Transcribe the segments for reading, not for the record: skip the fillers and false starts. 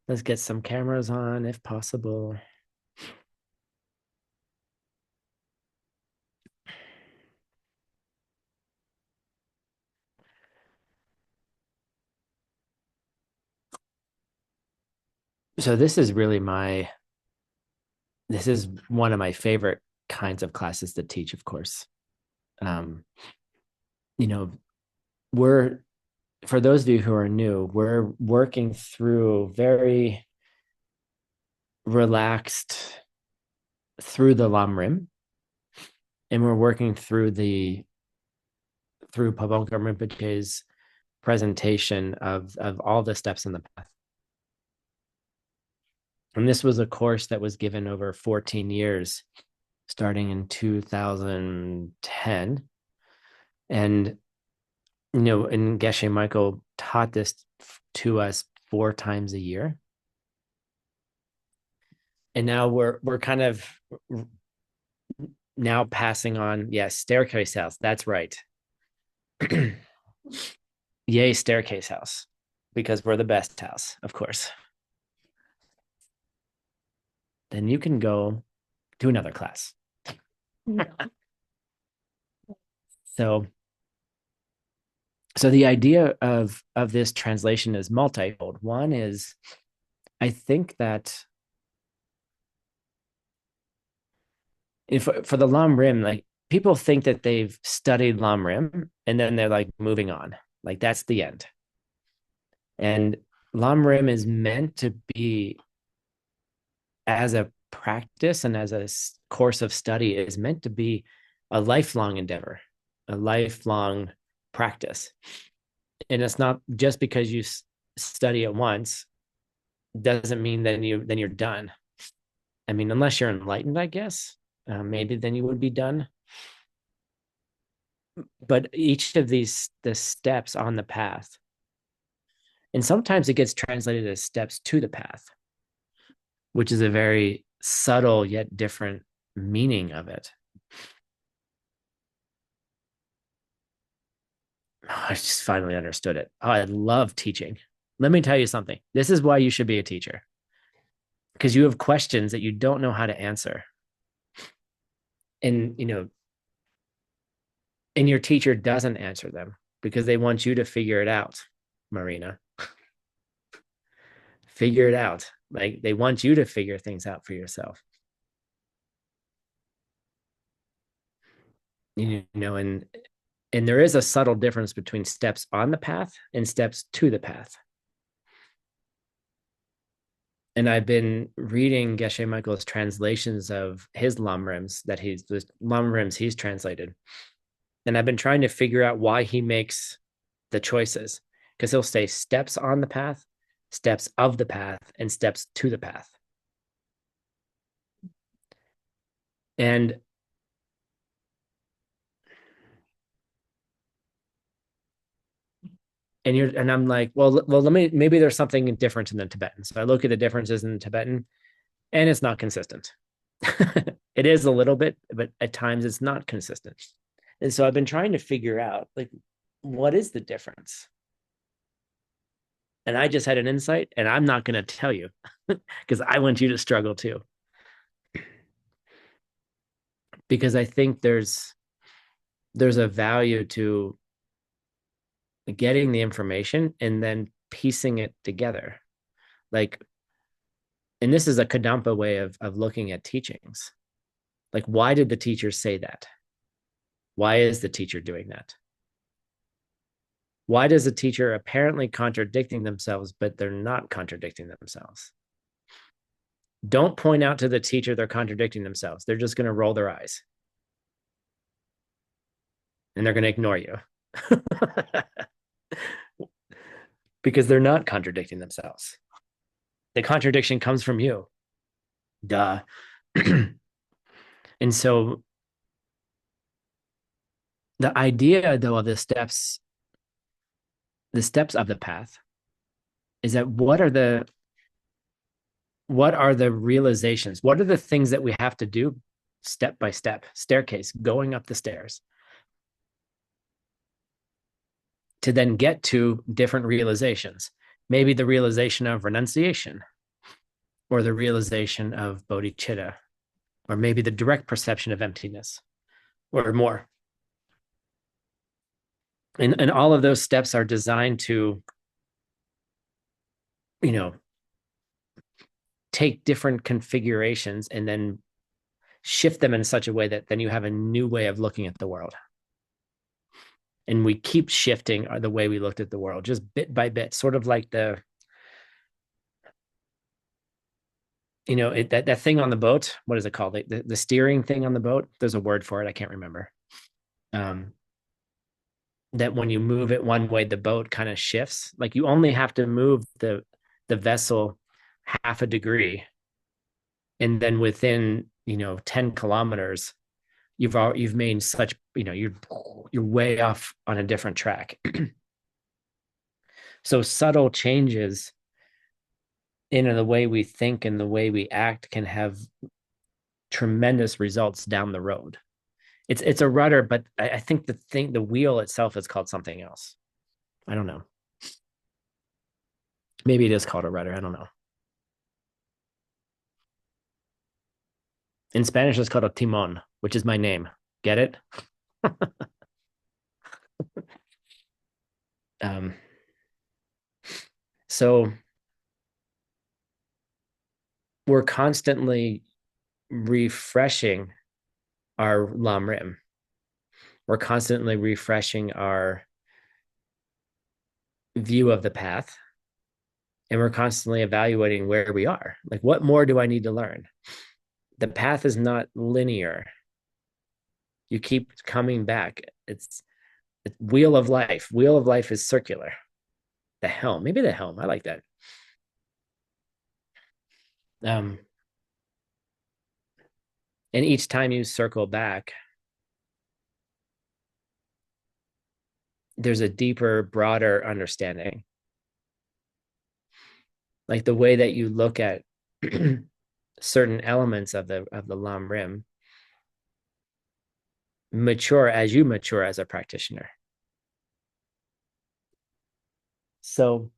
Let's get some cameras on if possible. So this is one of my favorite kinds of classes to teach, of course. Um, you know, we're for those of you who are new, we're working through very relaxed through the Lam Rim, and we're working through Pavanka Rinpoche's presentation of all the steps in the path. And this was a course that was given over 14 years, starting in 2010. And, and Geshe Michael taught this to us 4 times a year. And now we're kind of now passing on, yes, staircase house. That's right. Yay, staircase house, because we're the best house, of course. Then you can go to another class. So the idea of this translation is multifold. One is, I think that if for the Lam Rim, like people think that they've studied Lam Rim and then they're like moving on, like that's the end. And Lam Rim is meant to be, as a practice and as a course of study, is meant to be a lifelong endeavor, a lifelong practice. And it's not just because you study it once doesn't mean that you're done. I mean, unless you're enlightened, I guess, maybe then you would be done. But each of the steps on the path, and sometimes it gets translated as steps to the path, which is a very subtle yet different meaning of it. Oh, I just finally understood it. Oh, I love teaching. Let me tell you something. This is why you should be a teacher, because you have questions that you don't know how to answer. And, and your teacher doesn't answer them because they want you to figure it out, Marina. Figure it out. Like they want you to figure things out for yourself. And there is a subtle difference between steps on the path and steps to the path. And I've been reading Geshe Michael's translations of his Lam Rims the Lam Rims he's translated. And I've been trying to figure out why he makes the choices, because he'll say steps on the path, steps of the path, and steps to the path. And I'm like, well, maybe there's something different in the Tibetan. So I look at the differences in the Tibetan, and it's not consistent. It is a little bit, but at times it's not consistent. And so I've been trying to figure out, like, what is the difference? And I just had an insight, and I'm not going to tell you because I want you to struggle too. Because I think there's a value to getting the information and then piecing it together. Like, and this is a Kadampa way of looking at teachings. Like, why did the teacher say that? Why is the teacher doing that? Why does the teacher apparently contradicting themselves, but they're not contradicting themselves? Don't point out to the teacher they're contradicting themselves. They're just going to roll their eyes and they're going to ignore you because they're not contradicting themselves. The contradiction comes from you. Duh. And so the idea, though, of the steps of the path is that what are the realizations? What are the things that we have to do step by step, staircase, going up the stairs to then get to different realizations? maybe the realization of renunciation, or the realization of bodhicitta, or maybe the direct perception of emptiness, or more. And all of those steps are designed to, you know, take different configurations and then shift them in such a way that then you have a new way of looking at the world. And we keep shifting the way we looked at the world, just bit by bit, sort of like the, that thing on the boat. What is it called? The steering thing on the boat. There's a word for it. I can't remember. Um, that when you move it one way, the boat kind of shifts. Like you only have to move the vessel half a degree, and then within 10 kilometers, you've made such, you're way off on a different track. So subtle changes in the way we think and the way we act can have tremendous results down the road. It's a rudder, but I think the wheel itself is called something else. I don't know. Maybe it is called a rudder. I don't know. In Spanish, it's called a timon, which is my name. Get it? um, so we're constantly refreshing our lam rim. We're constantly refreshing our view of the path, and we're constantly evaluating where we are. Like, what more do I need to learn? The path is not linear. You keep coming back. It's wheel of life. Wheel of life is circular. The helm, maybe the helm. I like that. And each time you circle back, there's a deeper, broader understanding. Like the way that you look at certain elements of the lam rim mature as you mature as a practitioner. So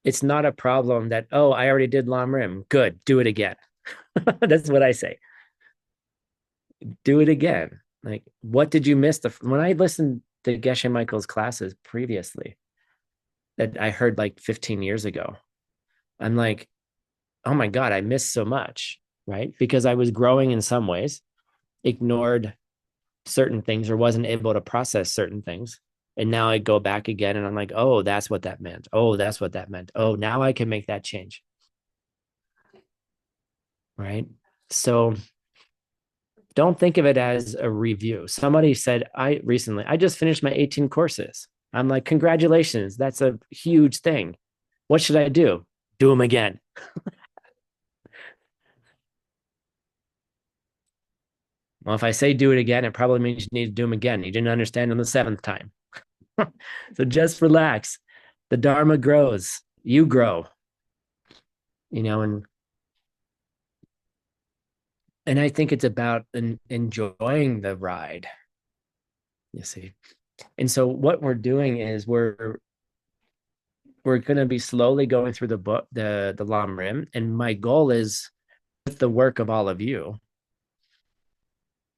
it's not a problem that, oh, I already did lam rim. Good, do it again. That's what I say. Do it again. Like, what did you miss? When I listened to Geshe Michael's classes previously, that I heard like 15 years ago, I'm like, oh my God, I missed so much, right? Because I was growing in some ways, ignored certain things or wasn't able to process certain things. And now I go back again and I'm like, oh, that's what that meant. Oh, that's what that meant. Oh, now I can make that change. Right. So don't think of it as a review. Somebody said, I just finished my 18 courses. I'm like, congratulations. That's a huge thing. What should I do? Do them again. Well, if I say do it again, it probably means you need to do them again. You didn't understand on the seventh time. So just relax. The Dharma grows. You grow, and I think it's about enjoying the ride. You see. And so what we're doing is we're going to be slowly going through the book, the lam rim, and my goal is with the work of all of you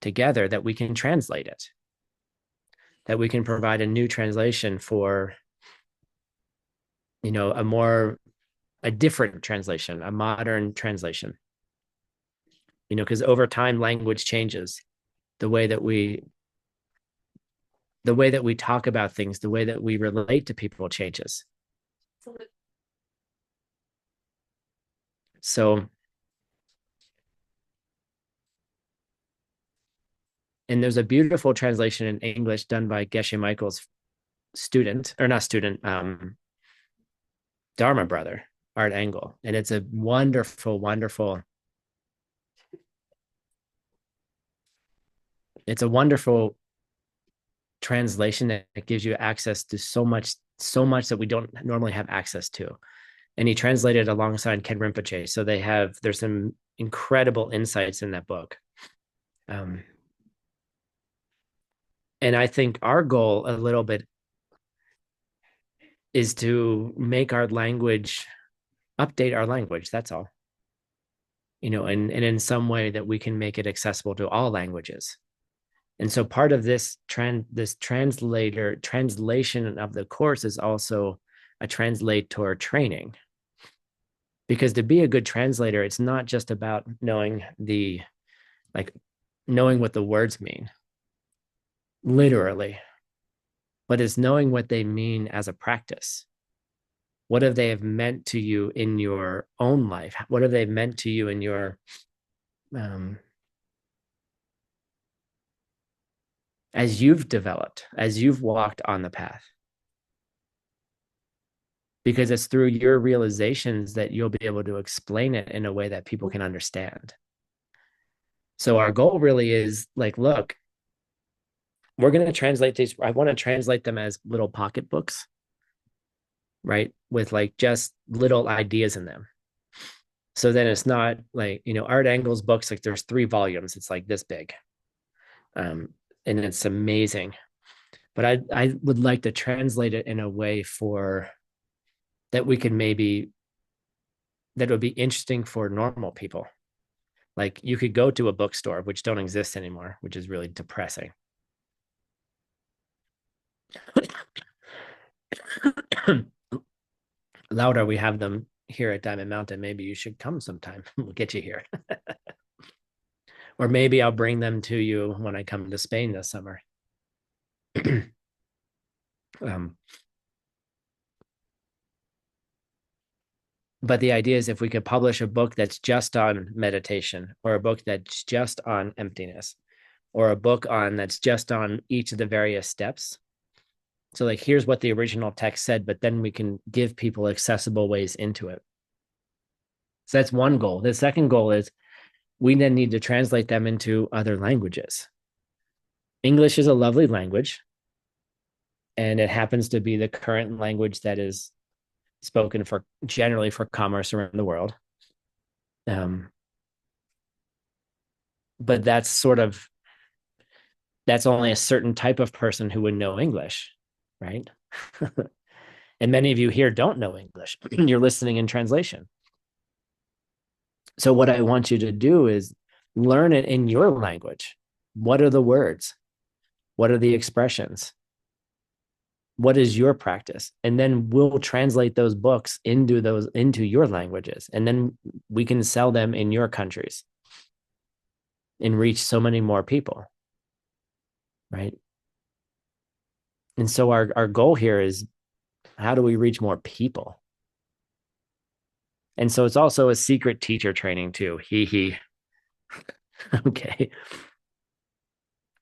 together that we can translate it, that we can provide a new translation for a different translation, a modern translation, because over time language changes. The way that we talk about things, the way that we relate to people changes. So, and there's a beautiful translation in English done by Geshe Michael's student, or not student, Dharma brother, Art Engel. And it's a wonderful, wonderful, it's a wonderful translation that gives you access to so much that we don't normally have access to. And he translated alongside Ken Rinpoche. So there's some incredible insights in that book. And I think our goal a little bit is to make our language, update our language. That's all. And in some way that we can make it accessible to all languages. And so part of this translation of the course is also a translator training. Because to be a good translator, it's not just about knowing what the words mean, literally, but it's knowing what they mean as a practice. What have they have meant to you in your own life? What have they meant to you in your as you've developed, as you've walked on the path? Because it's through your realizations that you'll be able to explain it in a way that people can understand. So our goal really is like, look, we're going to translate these. I want to translate them as little pocket books, right? With like just little ideas in them. So then it's not like, Art Engel's books, like there's 3 volumes. It's like this big. And it's amazing. But I would like to translate it in a way that we can that would be interesting for normal people. Like you could go to a bookstore, which don't exist anymore, which is really depressing. Louder, we have them here at Diamond Mountain. Maybe you should come sometime. We'll get you here. Or maybe I'll bring them to you when I come to Spain this summer. But the idea is if we could publish a book that's just on meditation, or a book that's just on emptiness, or a book that's just on each of the various steps. So like, here's what the original text said, but then we can give people accessible ways into it. So that's one goal. The second goal is we then need to translate them into other languages. English is a lovely language, and it happens to be the current language that is spoken generally for commerce around the world. But that's only a certain type of person who would know English, right? And many of you here don't know English. You're listening in translation. So what I want you to do is learn it in your language. What are the words? What are the expressions? What is your practice? And then we'll translate those books into your languages. And then we can sell them in your countries and reach so many more people. Right. And so our goal here is, how do we reach more people? And so it's also a secret teacher training too. Okay.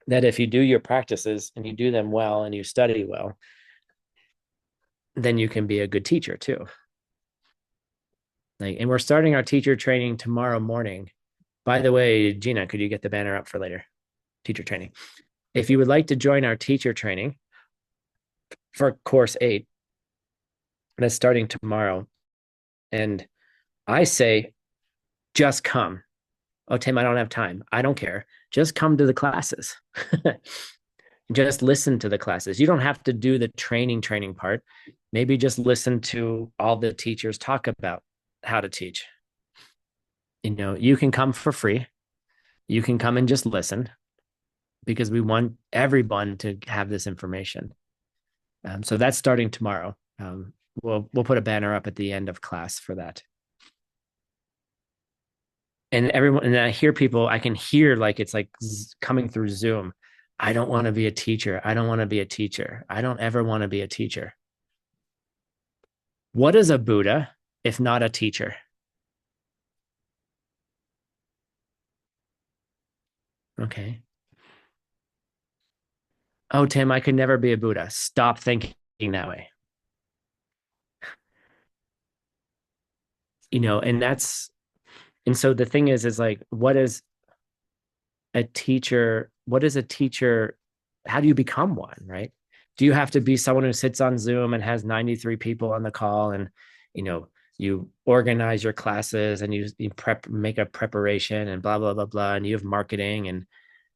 That if you do your practices and you do them well and you study well, then you can be a good teacher too. And we're starting our teacher training tomorrow morning. By the way, Gina, could you get the banner up for later? Teacher training. If you would like to join our teacher training for course 8, that's starting tomorrow. And I say, just come. Oh, Tim, I don't have time. I don't care. Just come to the classes. Just listen to the classes. You don't have to do the training part. Maybe just listen to all the teachers talk about how to teach. You can come for free. You can come and just listen, because we want everyone to have this information. So that's starting tomorrow. We'll put a banner up at the end of class for that. And I hear people, I can hear like it's like coming through Zoom. I don't want to be a teacher. I don't want to be a teacher. I don't ever want to be a teacher. What is a Buddha if not a teacher? Okay. Oh, Tim, I could never be a Buddha. Stop thinking that way. And so the thing is like, what is a teacher? What is a teacher? How do you become one, right? Do you have to be someone who sits on Zoom and has 93 people on the call, and you organize your classes, and you make a preparation and blah blah blah blah, and you have marketing and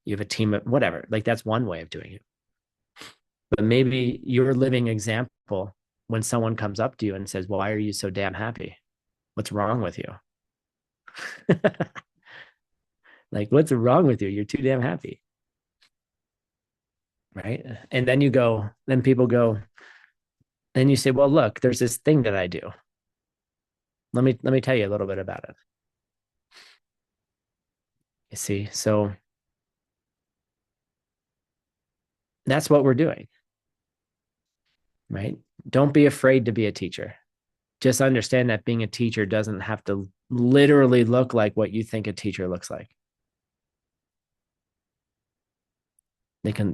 you have a team of whatever? Like, that's one way of doing it. But maybe your living example when someone comes up to you and says, "Why are you so damn happy? What's wrong with you?" Like, what's wrong with you? You're too damn happy. Right. And then then people go, then you say, "Well, look, there's this thing that I do. Let me tell you a little bit about it." You see, so that's what we're doing, right? Don't be afraid to be a teacher. Just understand that being a teacher doesn't have to literally look like what you think a teacher looks like.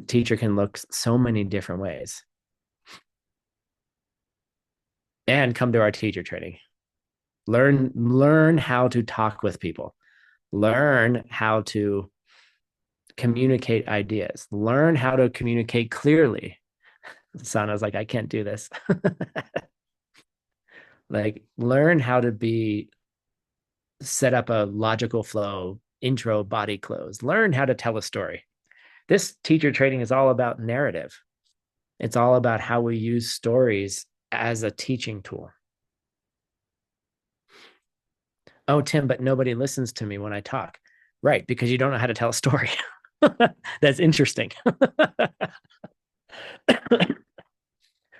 Teacher can look so many different ways. And come to our teacher training. Learn how to talk with people. Learn how to communicate ideas. Learn how to communicate clearly. Sana's like, I can't do this. Like, learn how to be set up a logical flow, intro, body, close. Learn how to tell a story. This teacher training is all about narrative. It's all about how we use stories as a teaching tool. Oh, Tim, but nobody listens to me when I talk. Right, because you don't know how to tell a story. That's interesting.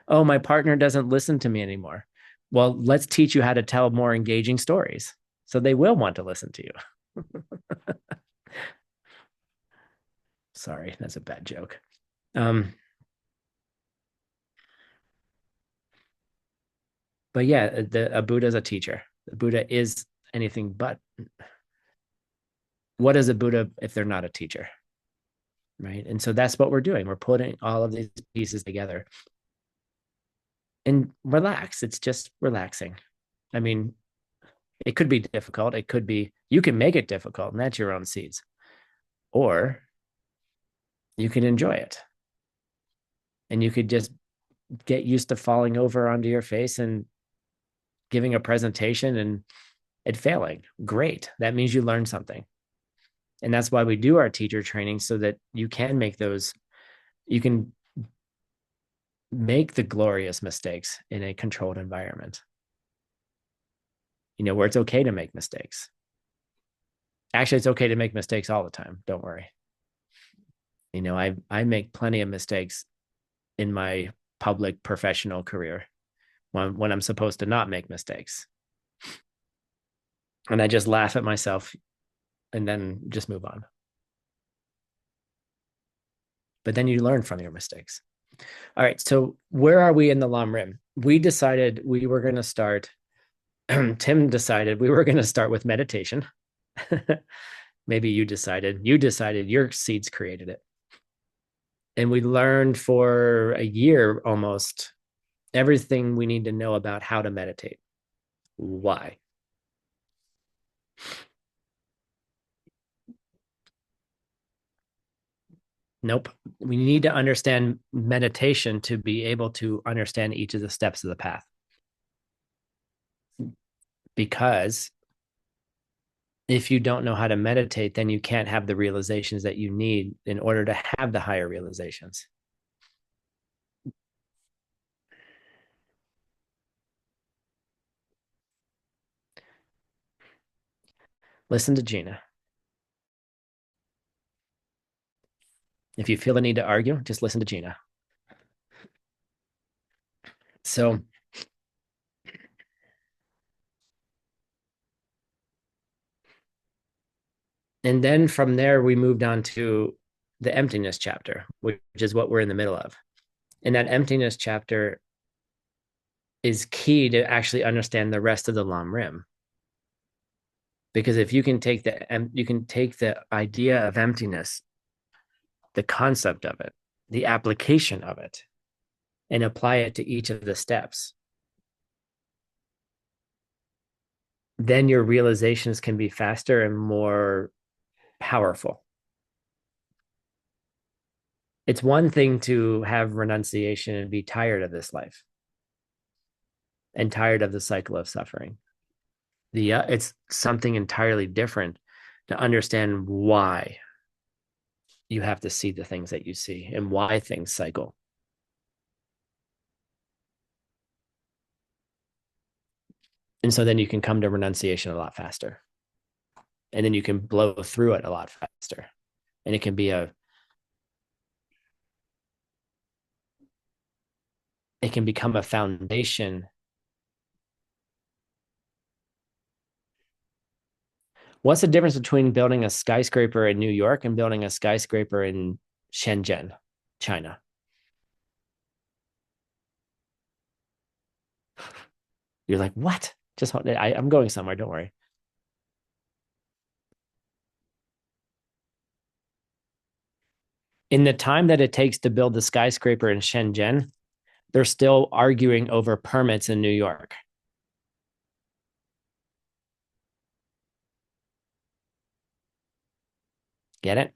Oh, my partner doesn't listen to me anymore. Well, let's teach you how to tell more engaging stories so they will want to listen to you. Sorry, that's a bad joke. But yeah, a Buddha is a teacher. The Buddha is anything but. What is a Buddha if they're not a teacher? Right. And so that's what we're doing. We're putting all of these pieces together and relax. It's just relaxing. I mean, it could be difficult. It could be, you can make it difficult, and that's your own seeds. Or you can enjoy it. And you could just get used to falling over onto your face and giving a presentation and it failing. Great. That means you learned something. And that's why we do our teacher training, so that you can make those, you can make the glorious mistakes in a controlled environment, where it's okay to make mistakes. Actually, it's okay to make mistakes all the time. Don't worry. I make plenty of mistakes in my public professional career when I'm supposed to not make mistakes. And I just laugh at myself and then just move on. But then you learn from your mistakes. All right. So where are we in the Lam Rim? We decided we were going to start. Tim decided we were going to start with meditation. Maybe you decided your seeds created it. And we learned for a year almost everything we need to know about how to meditate. Why? Nope. We need to understand meditation to be able to understand each of the steps of the path. Because if you don't know how to meditate, then you can't have the realizations that you need in order to have the higher realizations. Listen to Gina. If you feel the need to argue, just listen to Gina. So, and then from there, we moved on to the emptiness chapter, which is what we're in the middle of. And that emptiness chapter is key to actually understand the rest of the Lam Rim. Because if you can take the idea of emptiness, the concept of it, the application of it, and apply it to each of the steps, then your realizations can be faster and more powerful. It's one thing to have renunciation and be tired of this life and tired of the cycle of suffering. It's something entirely different to understand why you have to see the things that you see and why things cycle. And so then you can come to renunciation a lot faster. And then you can blow through it a lot faster. And it can become a foundation. What's the difference between building a skyscraper in New York and building a skyscraper in Shenzhen, China? You're like, what? Just I'm going somewhere. Don't worry. In the time that it takes to build the skyscraper in Shenzhen, they're still arguing over permits in New York. Get it?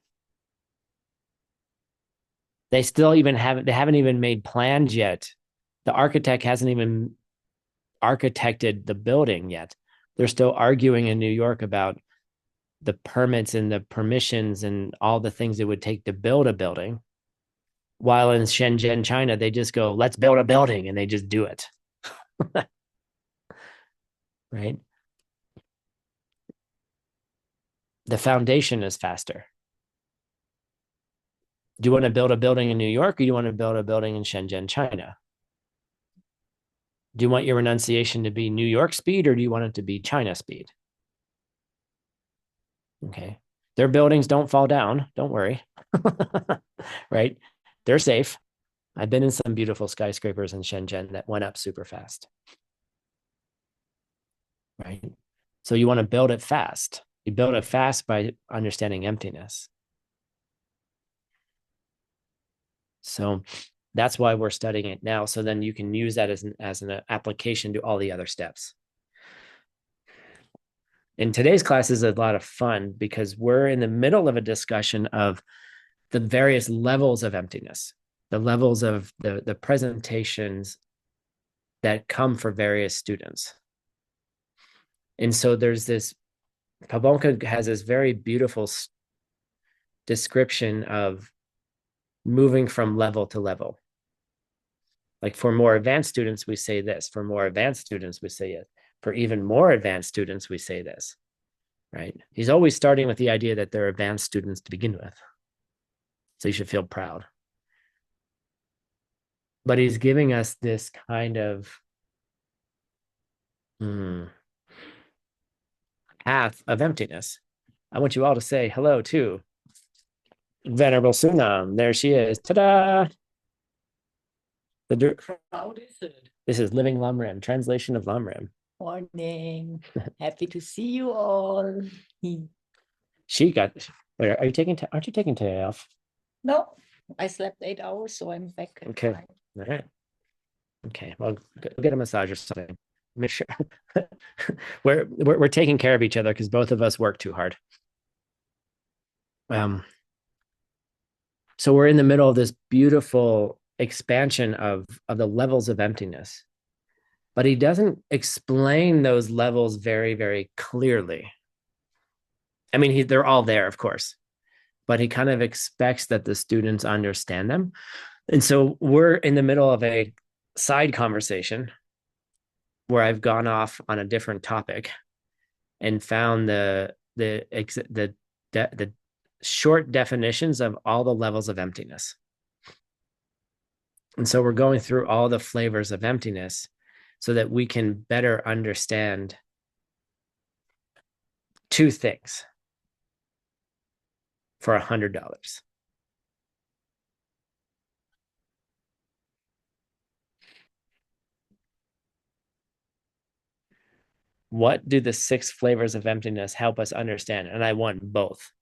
They haven't even made plans yet. The architect hasn't even architected the building yet. They're still arguing in New York about the permits and the permissions and all the things it would take to build a building. While in Shenzhen, China, they just go, let's build a building, and they just do it. Right? The foundation is faster. Do you want to build a building in New York, or do you want to build a building in Shenzhen, China? Do you want your renunciation to be New York speed, or do you want it to be China speed? Okay. Their buildings don't fall down. Don't worry. Right? They're safe. I've been in some beautiful skyscrapers in Shenzhen that went up super fast. Right? So you want to build it fast. You build it fast by understanding emptiness. So that's why we're studying it now. So then you can use that as an application to all the other steps. In today's class is a lot of fun because we're in the middle of a discussion of the various levels of emptiness, the levels of the presentations that come for various students. And so there's this, Pabonka has this very beautiful description of moving from level to level. Like for more advanced students, we say this. For more advanced students, we say it. For even more advanced students, we say this, right? He's always starting with the idea that they're advanced students to begin with. So you should feel proud. But he's giving us this kind of path of emptiness. I want you all to say hello to Venerable Sunam. There she is. Ta-da! How is it? This is Living Lam Rim, translation of Lam Rim. Morning. Happy to see you all. She got. Wait, aren't you taking today off? No, I slept 8 hours, so I'm back. Okay. All right. Okay. Well, go get a massage or something. Make sure we're taking care of each other because both of us work too hard. So we're in the middle of this beautiful expansion of the levels of emptiness, but he doesn't explain those levels very, very clearly. I mean, they're all there, of course, but he kind of expects that the students understand them. And so we're in the middle of a side conversation where I've gone off on a different topic and found the short definitions of all the levels of emptiness. And so we're going through all the flavors of emptiness so that we can better understand two things for $100. What do the 6 flavors of emptiness help us understand? And I want both.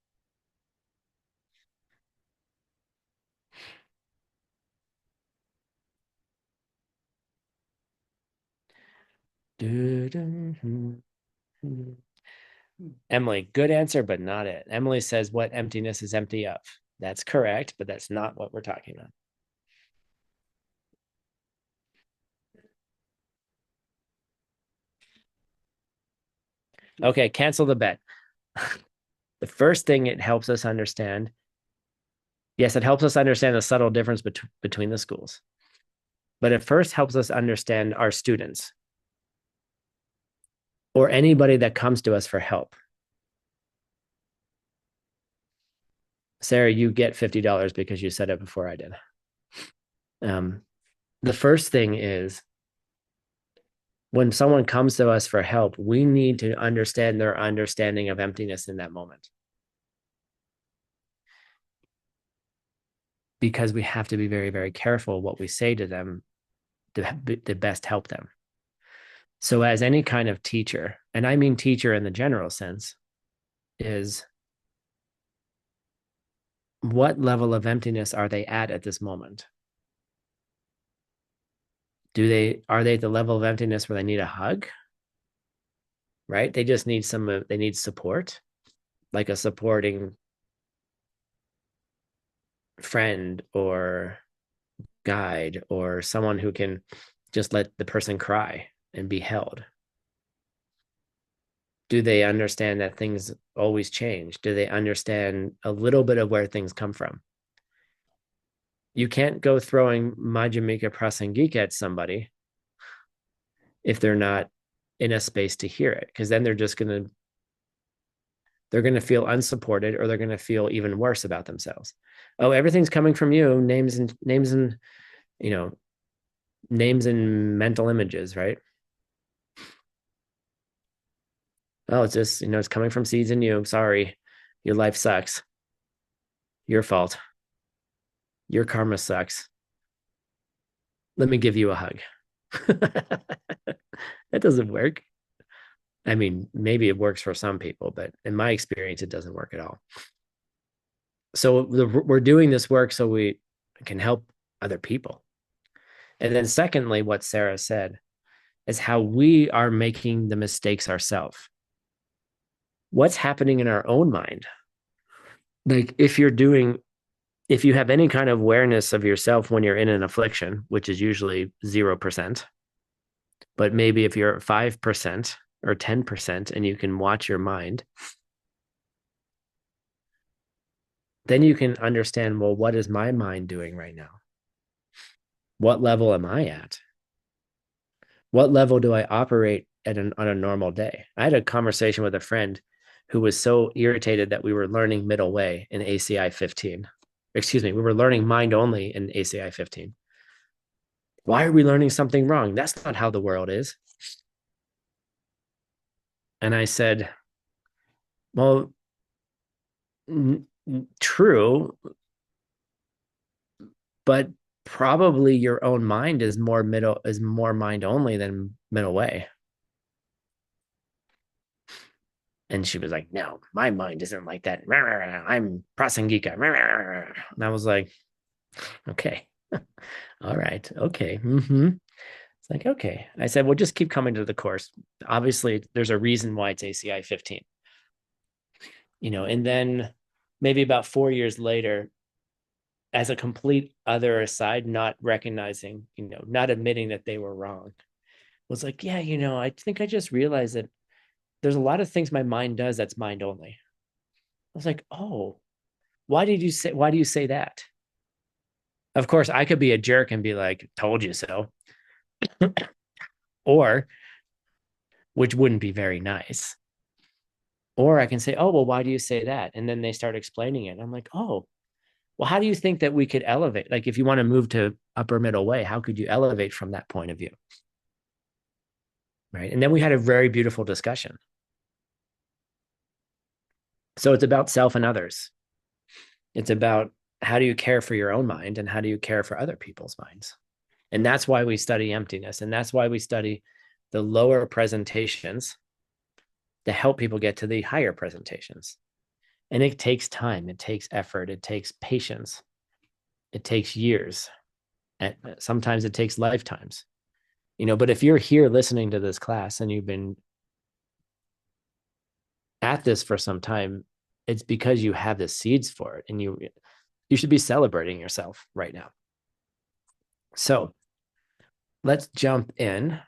Emily, good answer, but not it. Emily says what emptiness is empty of. That's correct, but that's not what we're talking about. Okay, cancel the bet. The first thing it helps us understand, yes, it helps us understand the subtle difference between the schools. But it first helps us understand our students. or anybody that comes to us for help. Sarah, you get $50 because you said it before I did. Um, the first thing is when someone comes to us for help, we need to understand their understanding of emptiness in that moment. Because we have to be very, very careful what we say to them to best help them. So, as any kind of teacher, and I mean teacher in the general sense, is what level of emptiness are they at this moment? Are they at the level of emptiness where they need a hug? Right? They just need they need support, like a supporting friend or guide or someone who can just let the person cry and be held. Do they understand that things always change? Do they understand a little bit of where things come from? You can't go throwing Madhyamika Prasangika at somebody if they're not in a space to hear it, because then they're going to feel unsupported, or they're going to feel even worse about themselves. Oh, everything's coming from you. Names and you know names and mental images, right? Oh, it's just it's coming from seeds in you. Sorry, your life sucks. Your fault. Your karma sucks. Let me give you a hug. That doesn't work. I mean, maybe it works for some people, but in my experience, it doesn't work at all. So we're doing this work so we can help other people. And then, secondly, what Sarah said is how we are making the mistakes ourselves. What's happening in our own mind? Like, if you have any kind of awareness of yourself when you're in an affliction, which is usually 0%, but maybe if you're 5% or 10% and you can watch your mind, then you can understand, well, what is my mind doing right now? What level am I at? What level do I operate on a normal day? I had a conversation with a friend who was so irritated that we were learning middle way in ACI 15. Excuse me, we were learning mind only in ACI 15. Why are we learning something wrong? That's not how the world is. And I said, well, true, but probably your own mind is more mind only than middle way. And she was like, no, my mind isn't like that. I'm Prasangika. And I was like, okay. All right. Okay. Mm-hmm. It's like, okay. I said, well, just keep coming to the course. Obviously, there's a reason why it's ACI 15. And then maybe about 4 years later, as a complete other aside, not recognizing, not admitting that they were wrong, was like, yeah, I think I just realized that there's a lot of things my mind does that's mind only. I was like, oh, why do you say that? Of course, I could be a jerk and be like, told you so. Or, which wouldn't be very nice. Or I can say, oh, well, why do you say that? And then they start explaining it. And I'm like, oh, well, how do you think that we could elevate? Like, if you want to move to upper middle way, how could you elevate from that point of view? Right. And then we had a very beautiful discussion. So it's about self and others. It's about how do you care for your own mind and how do you care for other people's minds? And that's why we study emptiness. And that's why we study the lower presentations to help people get to the higher presentations. And it takes time, it takes effort, it takes patience, it takes years, and sometimes it takes lifetimes. But if you're here listening to this class and you've been at this for some time, it's because you have the seeds for it, and you should be celebrating yourself right now. So let's jump in.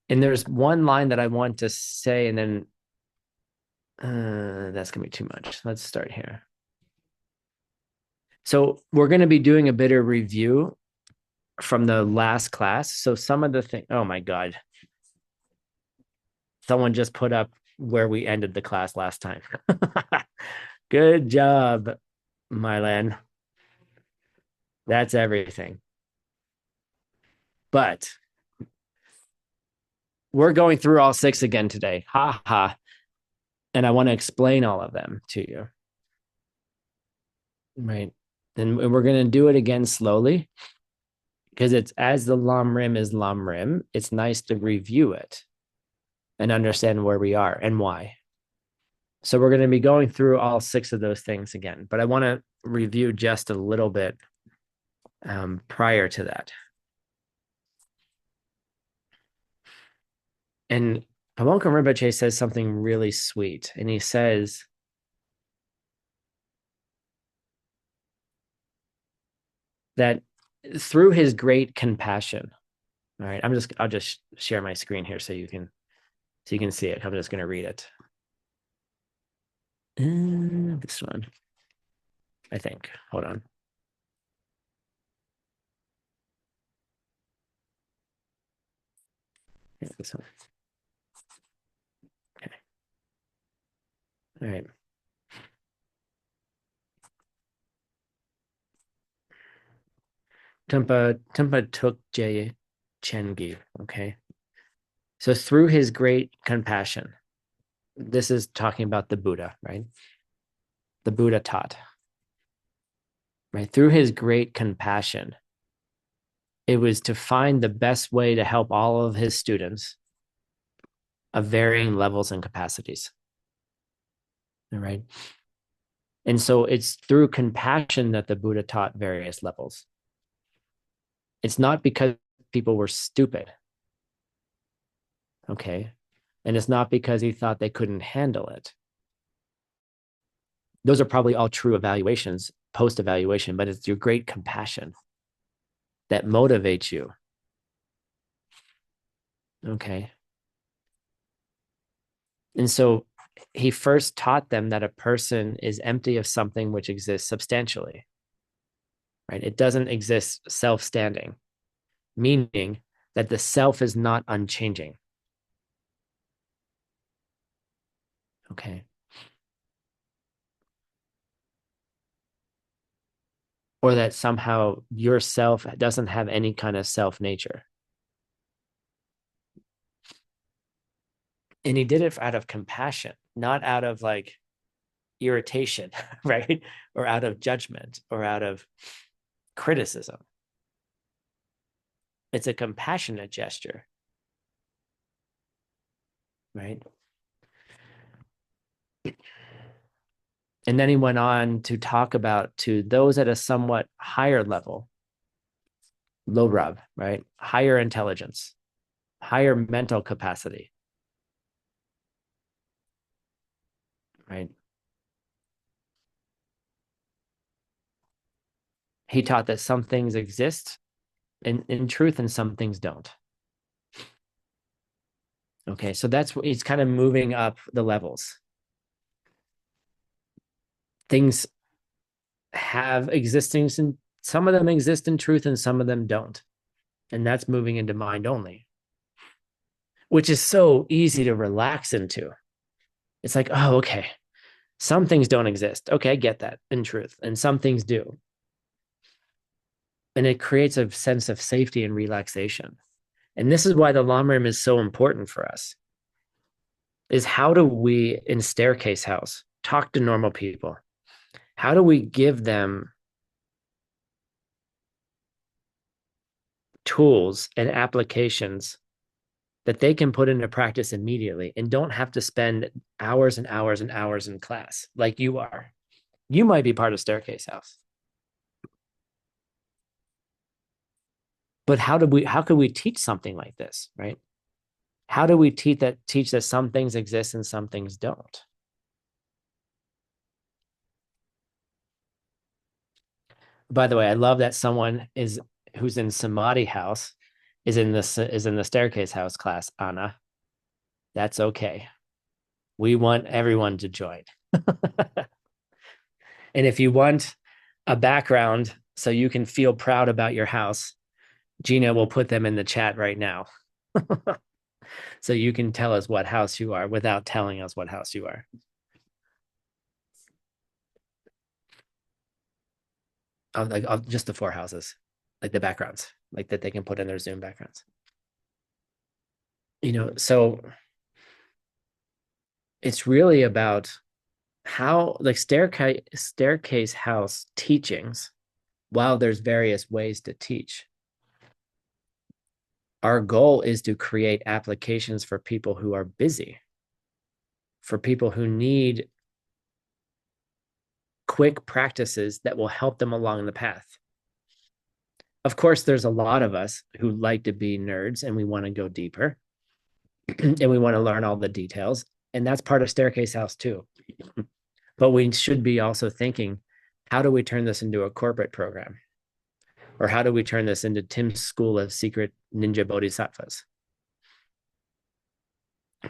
And there's one line that I want to say, and then that's going to be too much. Let's start here. So we're going to be doing a bit of review from the last class. So some of the things, oh my God, someone just put up where we ended the class last time. Good job, Mylan. That's everything. But we're going through all 6 again today. Ha ha. And I want to explain all of them to you. Right. And we're going to do it again slowly because it's as the Lam Rim is Lam Rim. It's nice to review it and understand where we are and why. So we're going to be going through all 6 of those things again, but I want to review just a little bit prior to that. And Pamonka Rinpoche says something really sweet, and he says that through his great compassion. All right, I'll just share my screen here so you can see it. I'm just going to read it. This one, I think. Hold on. Yeah, this one. Okay. All right. Tumpa took Jay Chengi. Okay. So through his great compassion, this is talking about the Buddha, right? The Buddha taught, right? Through his great compassion, it was to find the best way to help all of his students of varying levels and capacities. All right. And so it's through compassion that the Buddha taught various levels. It's not because people were stupid. Okay. And it's not because he thought they couldn't handle it. Those are probably all true evaluations, post evaluation, but it's your great compassion that motivates you. Okay. And so he first taught them that a person is empty of something which exists substantially, right? It doesn't exist self-standing, meaning that the self is not unchanging. Okay. Or that somehow yourself doesn't have any kind of self nature. And he did it out of compassion, not out of like irritation, right? Or out of judgment or out of criticism. It's a compassionate gesture, right? And then he went on to talk about to those at a somewhat higher level, low rub, right? Higher intelligence, higher mental capacity, right? He taught that some things exist in truth and some things don't. Okay, so that's what he's kind of moving up the levels. Things have existence and some of them exist in truth and some of them don't. And that's moving into mind only, which is so easy to relax into. It's like, oh, okay, some things don't exist. Okay, I get that in truth. And some things do. And it creates a sense of safety and relaxation. And this is why the Lam Rim is so important for us. Is how do we, in Staircase House, talk to normal people? How do we give them tools and applications that they can put into practice immediately and don't have to spend hours and hours and hours in class like you are? You might be part of Staircase House. But how could we teach something like this, right? How do we teach that some things exist and some things don't? By the way, I love that someone is who's in Samadhi House is in the Staircase House class, Anna. That's okay. We want everyone to join. And if you want a background so you can feel proud about your house, Gina will put them in the chat right now. So you can tell us what house you are without telling us what house you are. Just the four houses, like the backgrounds, like that they can put in their Zoom backgrounds. So it's really about how like staircase house teachings, while there's various ways to teach, our goal is to create applications for people who are busy, for people who need quick practices that will help them along the path. Of course, there's a lot of us who like to be nerds and we want to go deeper and we want to learn all the details. And that's part of Staircase House too. But we should be also thinking, how do we turn this into a corporate program? Or how do we turn this into Tim's School of Secret Ninja Bodhisattvas?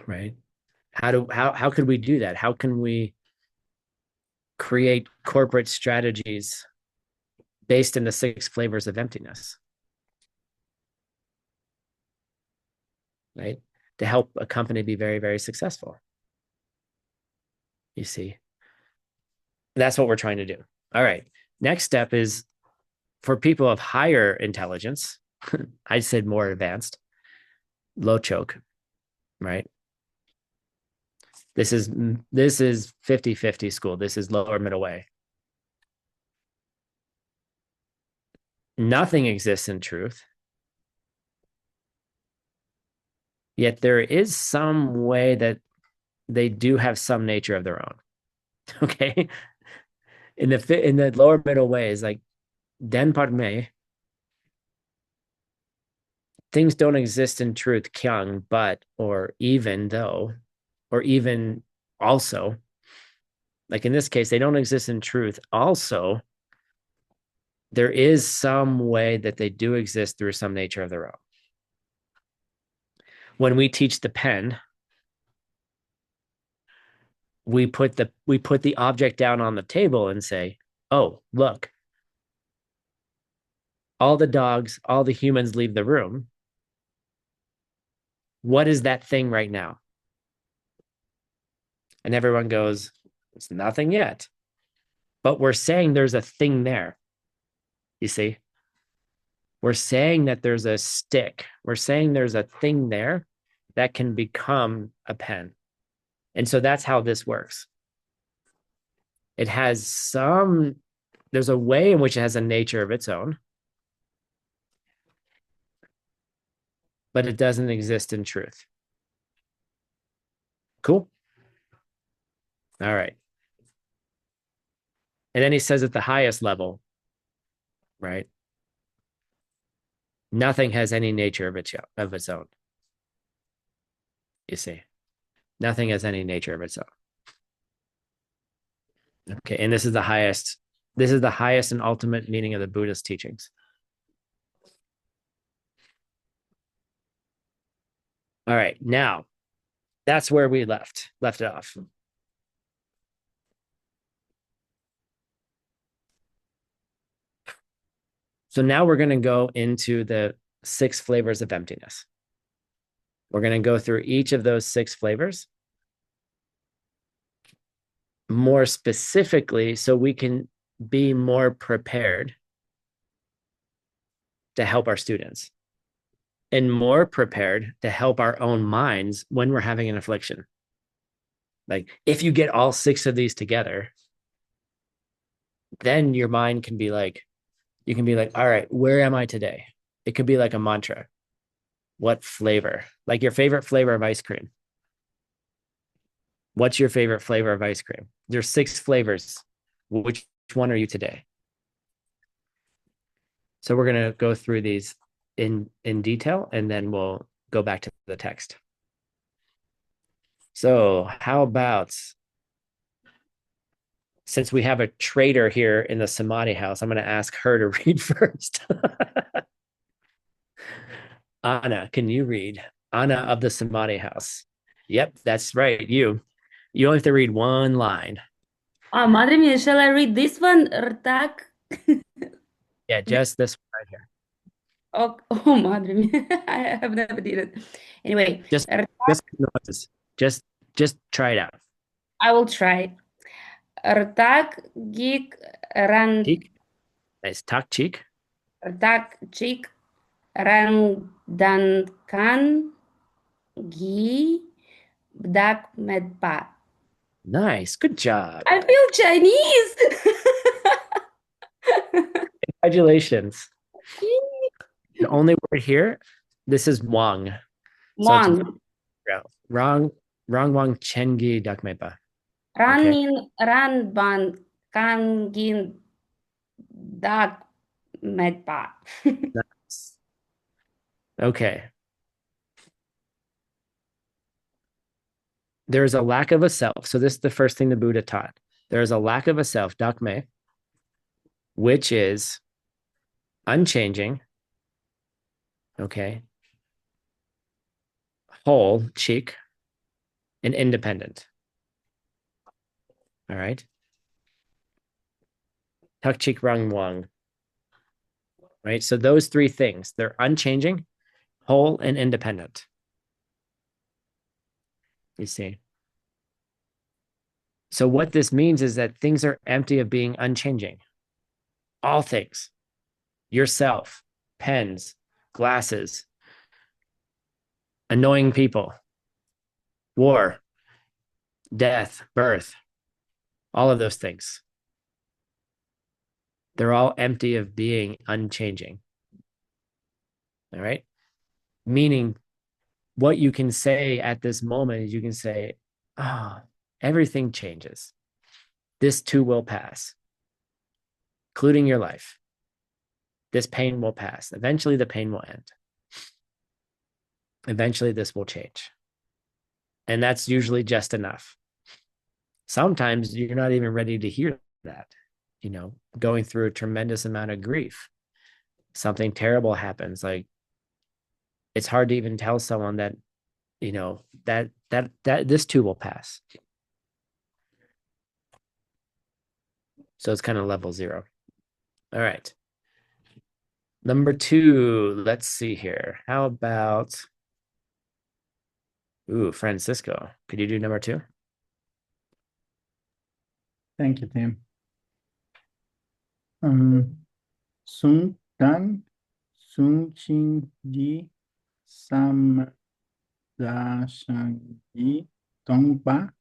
Right? How could we do that? How can we create corporate strategies based in the 6 flavors of emptiness? Right? To help a company be very, very successful. You see, that's what we're trying to do. All right. Next step is for people of higher intelligence. I said more advanced, low choke, right? This is 50-50 school. This is lower middle way. Nothing exists in truth. Yet there is some way that they do have some nature of their own. Okay. In the lower middle way is like Den Padme. Things don't exist in truth, kyang, but, or even though, or even also. Like in this case, they don't exist in truth. Also, there is some way that they do exist through some nature of their own. When we teach the pen, we put the object down on the table and say, oh, look, all the dogs, all the humans leave the room. What is that thing right now? And everyone goes, it's nothing yet. But we're saying there's a thing there. You see? We're saying that there's a stick. We're saying there's a thing there that can become a pen. And so that's how this works. It has there's a way in which it has a nature of its own, but it doesn't exist in truth. Cool. All right. And then he says at the highest level, right? Nothing has any nature of its own. You see, nothing has any nature of its own. Okay, and this is the highest and ultimate meaning of the Buddhist teachings. All right, now that's where we left it off. So now we're going to go into the 6 flavors of emptiness. We're going to go through each of those 6 flavors more specifically so we can be more prepared to help our students and more prepared to help our own minds when we're having an affliction. Like if you get all 6 of these together, then your mind can be like, you can be like, all right, where am I today? It could be like a mantra. What flavor? Like your favorite flavor of ice cream. What's your favorite flavor of ice cream? There's 6 flavors. Which one are you today? So we're going to go through these in detail, and then we'll go back to the text. So how about, since we have a trader here in the Samadhi house, I'm going to ask her to read first. Anna, can you read? Anna of the Samadhi house. Yep, that's right. You only have to read one line. Oh, madre mía, shall I read this one, Rtak? Yeah, just this one right here. Oh, oh, madre mía. I have never did it. Anyway, Just rtak, just noises. Just try it out. I will try. Rtak, gig, ran, Cheek. Nice. Tuck cheek. rtak, chik, randankan, gi, bdak, medpa. Nice. Good job. I feel Chinese. Congratulations. The only word here, this is Wang. So it's Mon, wrong, wrong Chengi Dakmeba. Okay. ranin, ranban, kangin, dak, medpa. Nice. Okay. There's a lack of a self. So this is the first thing the Buddha taught. There is a lack of a self, Dakme, which is unchanging. Okay. Whole, Chik, and independent. All right. Tak Chik Rang Wang. Right. So those three things, they're unchanging, whole, and independent. You see. So what this means is that things are empty of being unchanging. All things, yourself, pens, glasses, annoying people, war, death, birth, all of those things. They're all empty of being unchanging. All right. Meaning, what you can say at this moment is you can say, ah, oh, everything changes. This too will pass, including your life. This pain will pass. Eventually, the pain will end. Eventually, this will change. And that's usually just enough. Sometimes you're not even ready to hear that, going through a tremendous amount of grief. Something terrible happens. Like, it's hard to even tell someone that, that this too will pass. So it's kind of level 0. All right. Number 2, let's see here. How about, Francisco, could you do number 2? Thank you, Tim. Sung Tan, Sung Ching Di, Sam Da Shang Di, Tong Ba.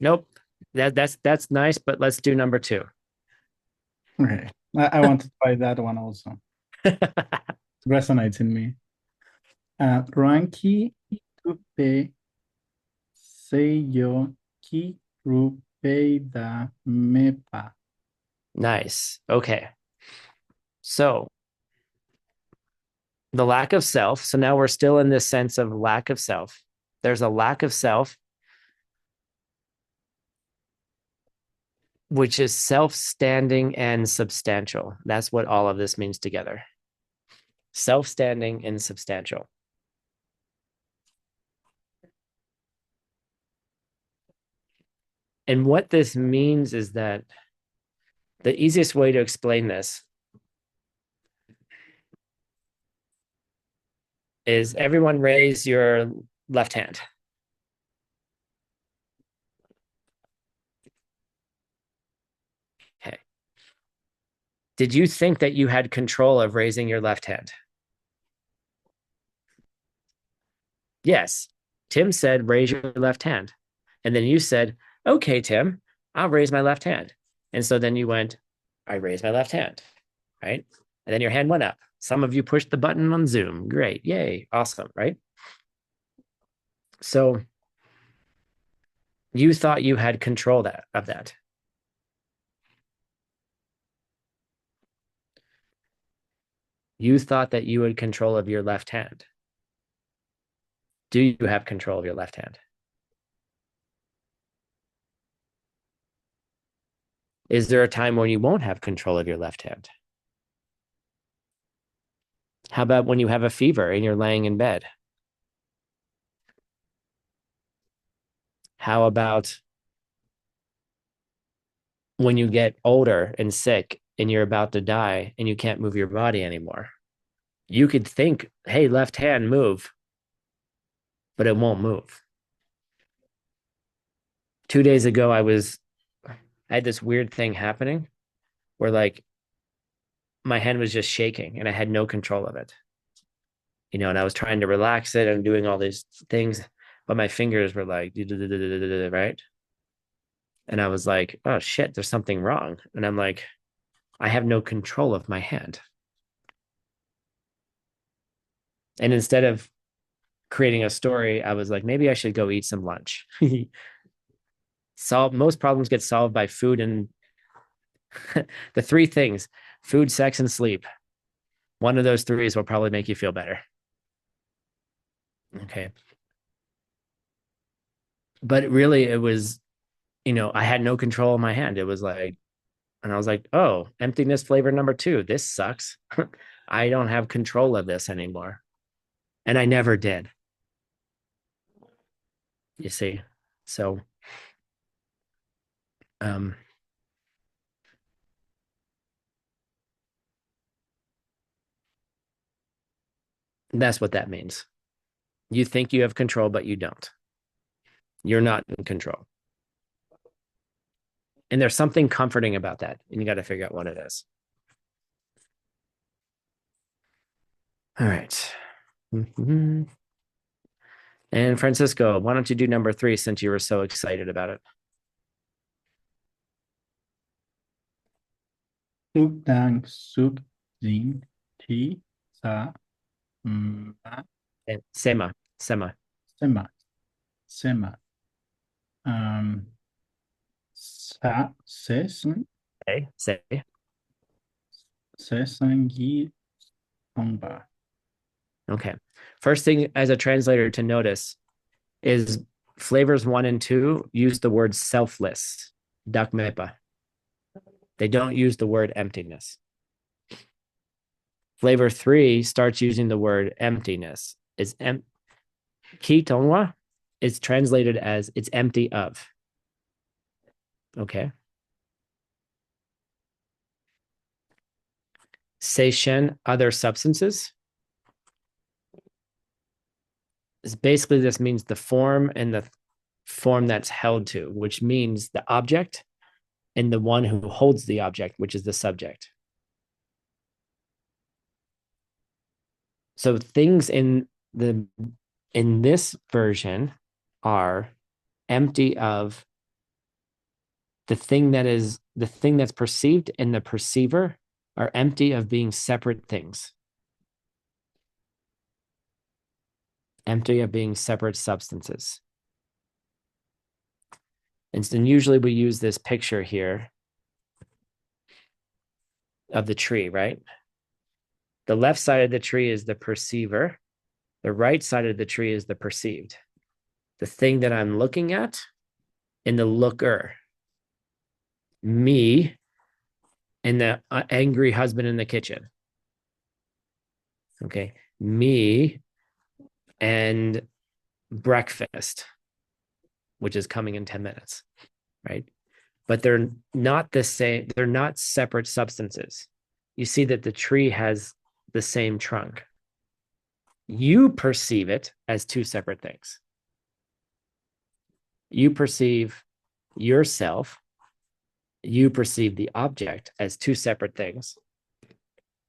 Nope. That's nice, but let's do number 2. Okay. I want to try that one also. Resonates in me. Ranki Tupe Seyo Ki Rupe Da Mepa. Nice. Okay. So the lack of self. So now we're still in this sense of lack of self. There's a lack of self, which is self-standing and substantial. That's what all of this means together. Self-standing and substantial. And what this means is that the easiest way to explain this is everyone raise your left hand. Okay. Did you think that you had control of raising your left hand? Yes. Tim said, raise your left hand. And then you said, okay, Tim, I'll raise my left hand. And so then you went, I raised my left hand, right? And then your hand went up. Some of you pushed the button on Zoom. Great. Yay. Awesome, right? So you thought you had control of that. You thought that you had control of your left hand. Do you have control of your left hand? Is there a time when you won't have control of your left hand? How about when you have a fever and you're laying in bed? How about when you get older and sick and you're about to die and you can't move your body anymore. You could think, hey, left hand, move, but it won't move. 2 days ago, I had this weird thing happening where like my hand was just shaking and I had no control of it. And I was trying to relax it and doing all these things, but my fingers were like, right? And I was like, oh shit, there's something wrong. And I'm like, I have no control of my hand. And instead of creating a story, I was like, maybe I should go eat some lunch. Most problems get solved by food and the three things: food, sex, and sleep. One of those threes will probably make you feel better. Okay. But really, it was, I had no control of my hand. It was like, and I was like, oh, emptiness flavor number 2. This sucks. I don't have control of this anymore. And I never did. You see? So, um, that's what that means. You think you have control, but you don't. You're not in control. And there's something comforting about that. And you got to figure out what it is. All right. Mm-hmm. And Francisco, why don't you do number 3 since you were so excited about it? Suk dang suk zing ti sa ma And Sema. sema sema sa sesen Okay. Say. sesengi tongba. Okay. First thing as a translator to notice is flavors 1 and 2 use the word selfless, dakmepa. They don't use the word emptiness. Flavor 3 starts using the word emptiness. Ki tongwa is translated as it's empty of. Okay. Seishen, other substances. Basically, this means the form and the form that's held to, which means the object and the one who holds the object, which is the subject. So things in this version are empty of the thing that's perceived, and the perceiver are empty of being separate things, empty of being separate substances. And usually we use this picture here of the tree, right? The left side of the tree is the perceiver. The right side of the tree is the perceived. The thing that I'm looking at and the looker. Me and the angry husband in the kitchen. Okay. Me and breakfast, which is coming in 10 minutes, right? But they're not the same. They're not separate substances. You see that the tree has the same trunk. You perceive it as 2 separate things. You perceive yourself, you perceive the object as 2 separate things,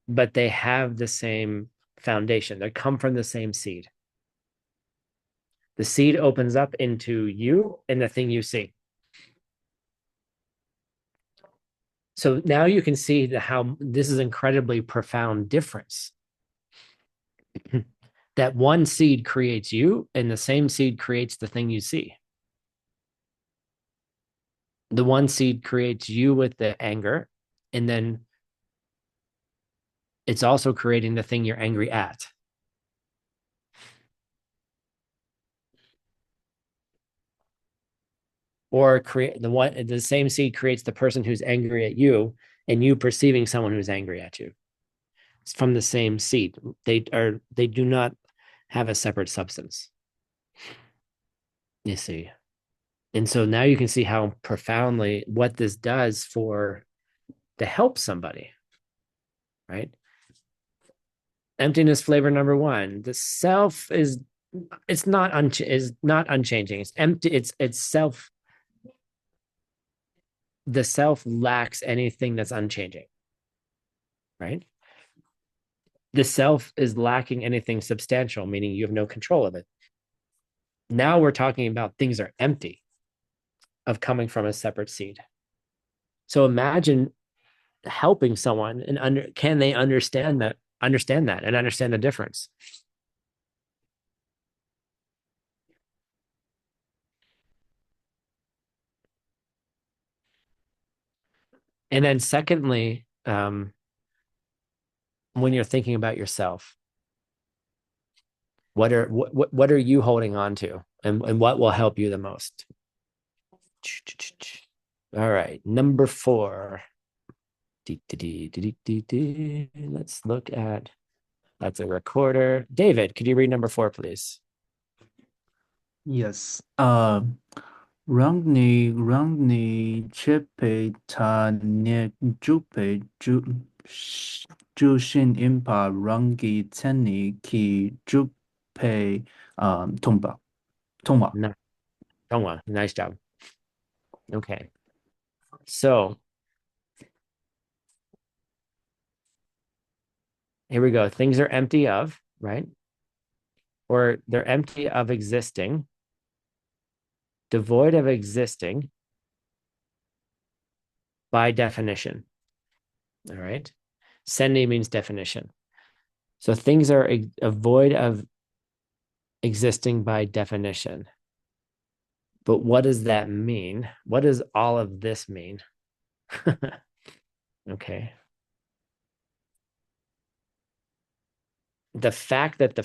but they have the same foundation. They come from the same seed. The seed opens up into you and the thing you see. So now you can see how this is incredibly profound difference. That one seed creates you and the same seed creates the thing you see. The one seed creates you with the anger, and then it's also creating the thing you're angry at. Or create the same seed creates the person who's angry at you, and you perceiving someone who's angry at you. It's from the same seed. They do not have a separate substance. You see. And so now you can see how profoundly what this does for to help somebody, right? Emptiness flavor number one. The self is not unchanging. It's empty. It's self. The self lacks anything that's unchanging, right? The self is lacking anything substantial, meaning you have no control of it. Now we're talking about things are empty of coming from a separate seed. So imagine helping someone and can they understand that and understand the difference. And then secondly, when you're thinking about yourself, what are you holding on to, and what will help you the most? All right, number 4. Let's look at, that's a recorder. David, could you read number 4, please? Yes. Rangni chepe ta ne jupe jushin impa rangi teni ki jupe tongba. No, Tongwa, nice job. Okay, so here we go. Things are empty of, right? Or they're empty of existing, devoid of existing by definition. All right. Sendi means definition. So things are void of existing by definition. But what does that mean? What does all of this mean? Okay. The fact that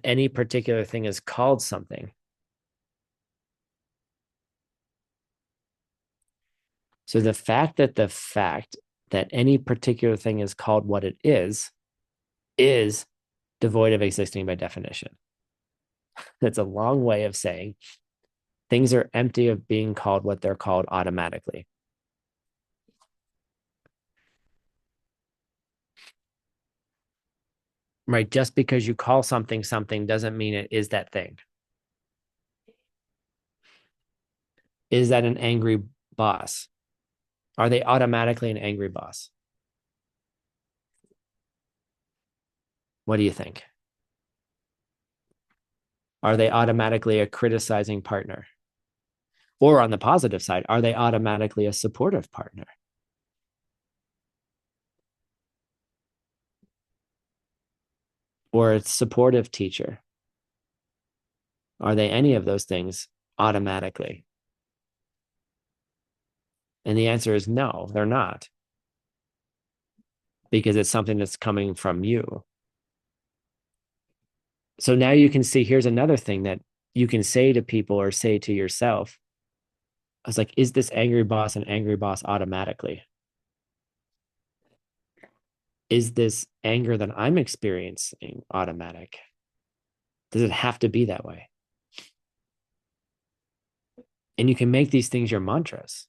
any particular thing is called something. So the fact that any particular thing is called what it is devoid of existing by definition. That's a long way of saying things are empty of being called what they're called automatically. Right? Just because you call something something doesn't mean it is that thing. Is that an angry boss? Are they automatically an angry boss? What do you think? Are they automatically a criticizing partner? Or on the positive side, are they automatically a supportive partner? Or a supportive teacher? Are they any of those things automatically? And the answer is no, they're not. Because it's something that's coming from you. So now you can see, here's another thing that you can say to people or say to yourself. I was like, is this angry boss an angry boss automatically? Is this anger that I'm experiencing automatic? Does it have to be that way? And you can make these things your mantras.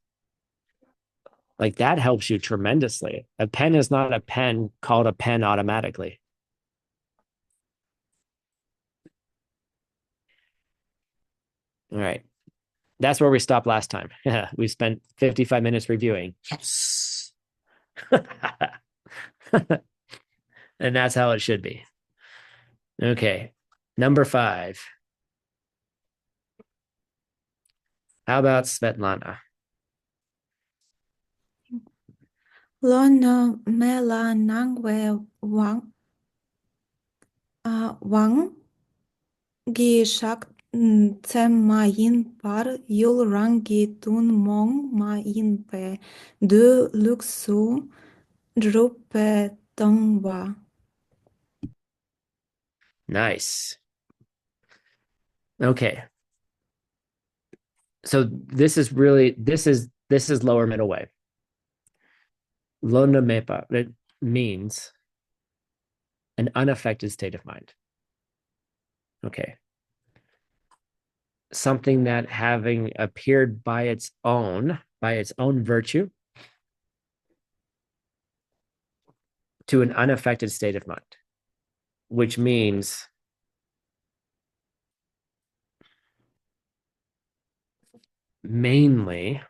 Like that helps you tremendously. A pen is not a pen called a pen automatically. All right. That's where we stopped last time. We spent 55 minutes reviewing. Yes. And that's how it should be. Okay. Number 5. How about Svetlana? Lon mela nangwe wang gi shak tsem ma yin par yul rangi tun mong ma yin pe de luxu drupe tongwa. Nice. Okay. So this is lower middle way. Lona mepa, it means an unaffected state of mind. Okay. Something that having appeared by its own by its own virtue to an unaffected state of mind, which means mainly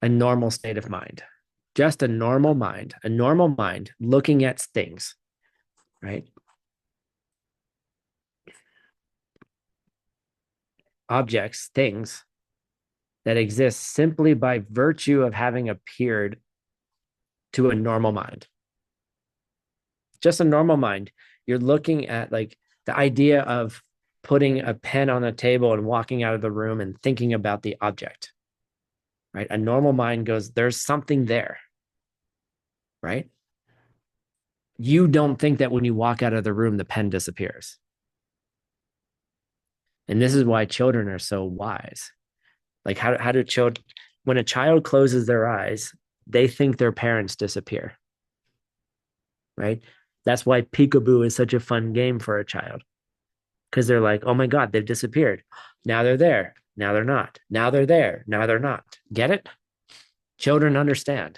a normal state of mind, just a normal mind looking at things, right? Objects, things that exist simply by virtue of having appeared to a normal mind. Just a normal mind. You're looking at like the idea of putting a pen on a table and walking out of the room and thinking about the object, right? A normal mind goes, there's something there, right? You don't think that when you walk out of the room, the pen disappears. And this is why children are so wise. Like how do children, when a child closes their eyes, they think their parents disappear, right? That's why peekaboo is such a fun game for a child, because they're like, oh my God, they've disappeared. Now they're there. Now they're not. Now they're there. Now they're not. Get it? Children understand.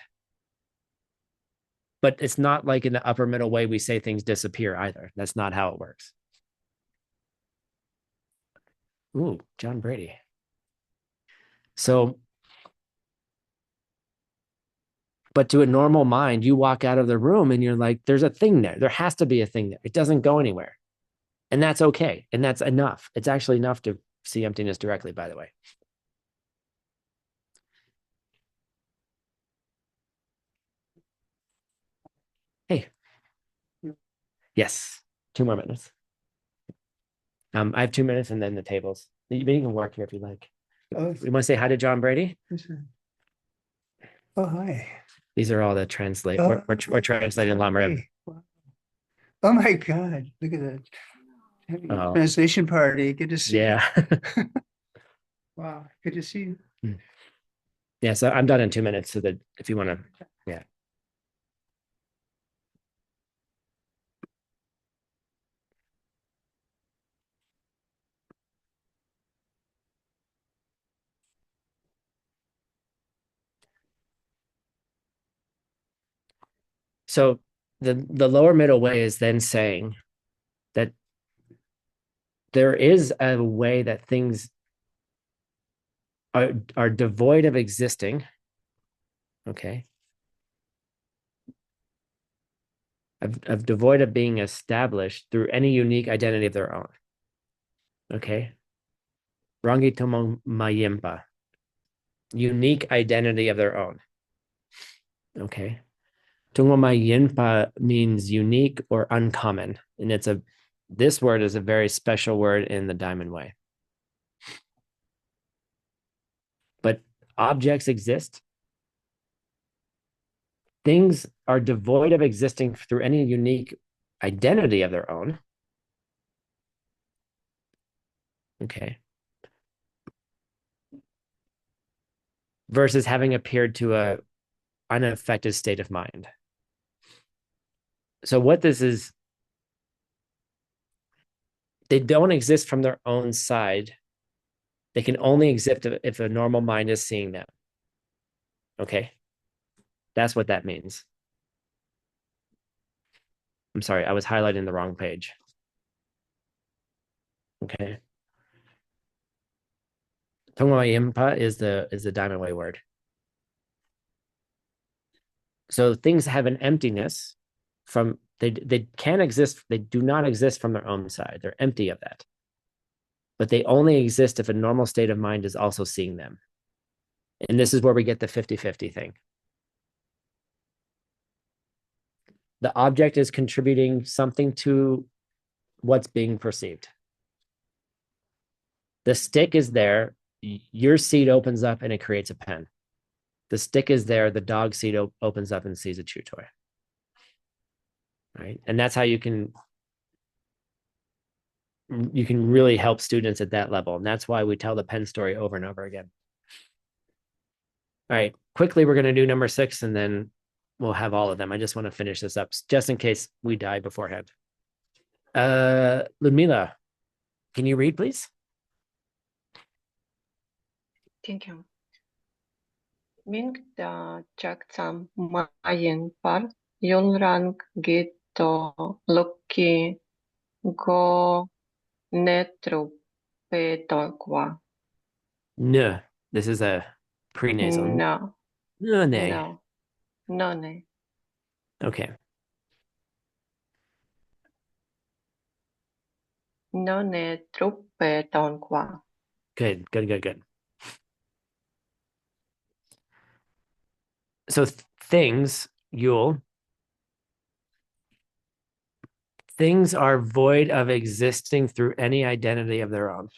But it's not like in the upper middle way we say things disappear either. That's not how it works. Ooh, John Brady. So, but to a normal mind, you walk out of the room and you're like, there's a thing there. There has to be a thing there. It doesn't go anywhere. And that's okay. And that's enough. It's actually enough to see emptiness directly, by the way. Hey. Yes. 2 more minutes. I have 2 minutes and then the tables. You can work here if you like. Oh, You want to say hi to John Brady? oh, hi. These are all the translate. Oh, We're translating Lam Rim. hey. Wow. Oh my God, look at that. Oh. Translation party. Good to see you. Yeah. Wow, good to see you. Yeah, so I'm done in 2 minutes. So that if you want to, yeah. So the lower middle way is then saying that there is a way that things are devoid of existing, okay, of devoid of being established through any unique identity of their own, okay. Rangi tomo mayimpa, unique identity of their own, okay. Tomo mayimpa means unique or uncommon, and this word is a very special word in the Diamond Way. But objects exist. Things are devoid of existing through any unique identity of their own. Okay. Versus having appeared to a unaffected state of mind. So what this is, they don't exist from their own side. They can only exist if a normal mind is seeing them. Okay. That's what that means. I'm sorry, I was highlighting the wrong page. Okay. Tongwa is the Diamond Way word. So things have an emptiness from they can't exist, they do not exist from their own side. They're empty of that. But they only exist if a normal state of mind is also seeing them. And this is where we get the 50-50 thing. The object is contributing something to what's being perceived. The stick is there, your seed opens up and it creates a pen. The stick is there, the dog seed opens up and sees a chew toy. Right? And that's how you can really help students at that level. And that's why we tell the pen story over and over again. All right, quickly, we're going to do number 6 and then we'll have all of them. I just want to finish this up just in case we die beforehand. Ludmila, can you read, please? Thank you. Ming da chak sam mayen par yolrang gito loki go netro pe kwa. No, this is a prenasal. No, No, no, no ne. Okay. No ne truppe kwa. Good, good, good, good. So things, Yule, things are void of existing through any identity of their own.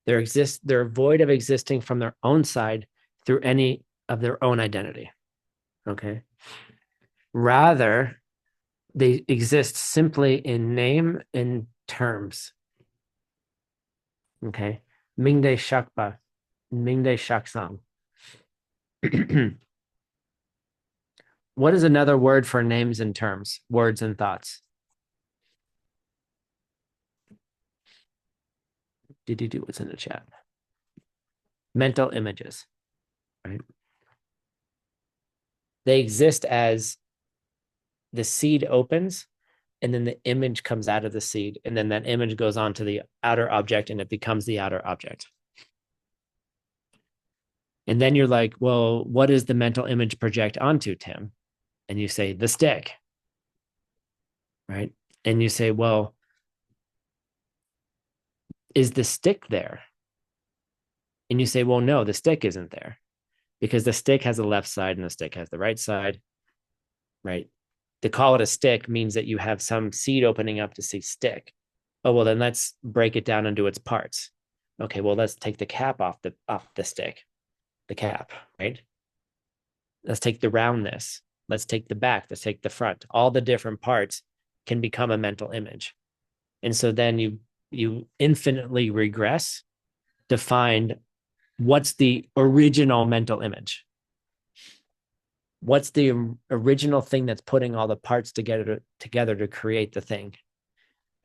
They're void of existing from their own side through any of their own identity. Okay. Rather, they exist simply in name and terms. Okay. Mingde Shakpa, Mingde Shaksang. What is another word for names and terms, words and thoughts? Do what's in the chat? Mental images, right? They exist as the seed opens and then the image comes out of the seed, and then that image goes on to the outer object and it becomes the outer object. And then you're like, well, what does the mental image project onto, Tim? And you say, the stick, right? And you say, well, is the stick there? And you say, well, no, the stick isn't there because the stick has the left side and the stick has the right side, right? To call it a stick means that you have some seed opening up to see stick. Oh, well, then let's break it down into its parts. Okay, well, let's take the cap off the stick, the cap, right? Let's take the roundness. Let's take the back. Let's take the front. All the different parts can become a mental image. And so then you infinitely regress to find what's the original mental image. What's the original thing that's putting all the parts together to create the thing?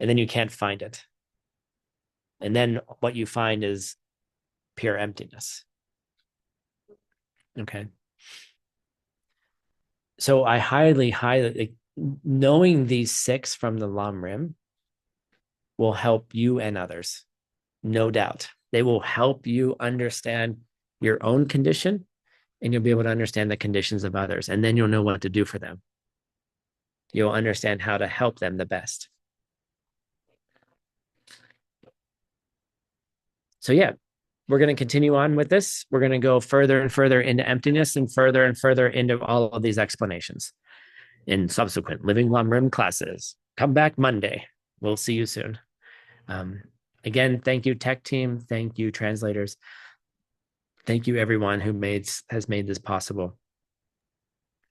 And then you can't find it. And then what you find is pure emptiness. Okay. So I highly, knowing these 6 from the Lam Rim will help you and others, no doubt. They will help you understand your own condition, and you'll be able to understand the conditions of others. And then you'll know what to do for them. You'll understand how to help them the best. So yeah, we're going to continue on with this. We're going to go further and further into emptiness and further into all of these explanations in subsequent Living Lam Rim classes. Come back Monday. We'll see you soon. Again, thank you, tech team. Thank you, translators. Thank you, everyone who has made this possible.